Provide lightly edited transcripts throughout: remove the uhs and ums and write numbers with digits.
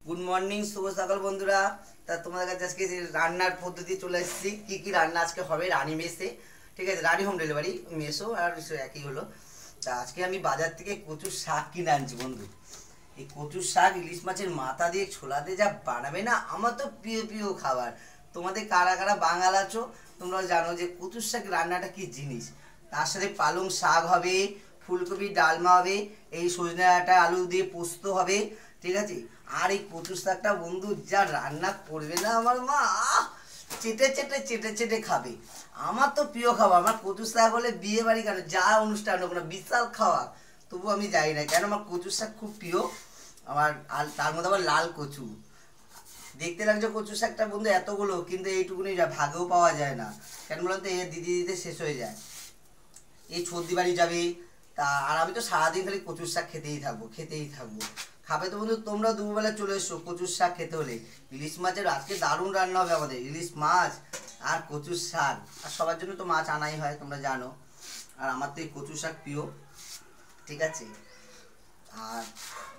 Good morning, শুভ সকাল বন্ধুরা। তা তোমাদের কাছে আজকে রান্নার পদ্ধতি চলে এসেছি। কি রান্না আজকে হবে রানী মেসে, ঠিক আছে, রানী হোম ডেলিভারি মেসও আর একই হলো। তা আজকে আমি বাজার থেকে কচুর শাক কিনে আনছি বন্ধু। এই কচুর শাক ইলিশ মাছের মাথা দিয়ে ছোলা দিয়ে যা বানাবে না, আমার তো প্রিয় প্রিয় খাবার। তোমাদের কারা কারা বাঙাল আছো তোমরা জানো যে কচুর শাক রান্নাটা কি জিনিস। তার সাথে পালং শাক হবে, ফুলকপির ডালমা হবে, এই সজনে ডাঁটা আলু দিয়ে পোস্ত হবে, ঠিক আছে। আর এই কচুর শাকটা বন্ধু যা রান্না করবে না আমার মা, চেটে চেটে চেটে চেটে খাবে। আমার তো প্রিয় খাবার। আমার কচুর শাক হলে বিয়ে বাড়ি কেন যা অনুষ্ঠান হোক না বিশাল খাওয়া, তবু আমি যাই না কেন, আমার কচুর শাক খুব প্রিয় আমার। আর তার মধ্যে আবার লাল কচু দেখতে লাগছে কচু শাকটা বন্ধু এতগুলো, কিন্তু এইটুকুনি ভাগেও পাওয়া যায় না। কেন বলুন তো, এ দিদি দিতে শেষ হয়ে যায়, এই সর্দি বাড়ি যাবে। তা আর আমি তো সারাদিন খালি কচুর শাক খেতেই থাকবো খেতেই থাকবো। খাবে তো বন্ধু তোমরা দুপুরবেলা চলে এসো কচুর শাক খেতে হলে। ইলিশ মাছের আজকে দারুণ রান্না হবে আমাদের, ইলিশ মাছ আর কচুর শাক। আর সবার জন্য তো মাছ আনাই হয় তোমরা জানো। আর আমার তো এই কচুর শাক প্রিয়, ঠিক আছে। আর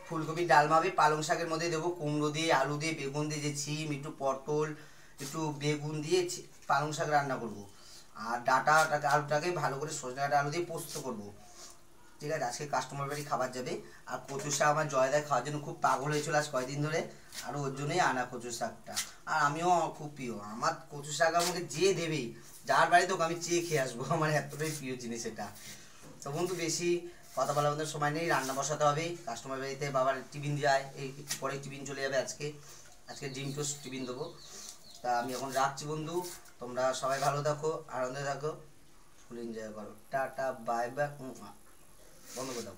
ফুলকপির ডালমা হবে, পালং শাকের মধ্যে দেবো কুমড়ো দিয়ে আলু দিয়ে বেগুন দিয়ে যে ছিম একটু পটল একটু বেগুন দিয়ে পালং শাক রান্না করব। আর ডাঁটাটাকে আলুটাকে ভালো করে সজনে ডাঁটা আলু দিয়ে পোস্ত করব, ঠিক আছে। আজকে কাস্টমার বাড়ি খাবার যাবে। আর কচু শাক আমার জয়দা খাওয়ার জন্য খুব পাগল হয়েছিল আজ কয়েকদিন ধরে, আর ওর জন্যই আনা কচু শাকটা। আর আমিও খুব প্রিয় আমার কচু শাক, আমাকে যে দেবে যার বাড়িতে হোক আমি চেয়ে খেয়ে আসবো, আমার এতটাই প্রিয় জিনিস এটা। তো বন্ধু বেশি কথা বলার মধ্যে সময় নেই, রান্না বসাতে হবে। কাস্টমার বাড়িতে বাবার টিফিন যায়, এই একটু পরে টিফিন চলে যাবে। আজকে আজকে ডিম টোস্ট টিফিন দেবো। তা আমি এখন রাখছি বন্ধু, তোমরা সবাই ভালো থাকো, আনন্দে থাকো, ফুল এনজয় করো। টাটা বাই বাই, বন্ধ করে দাও।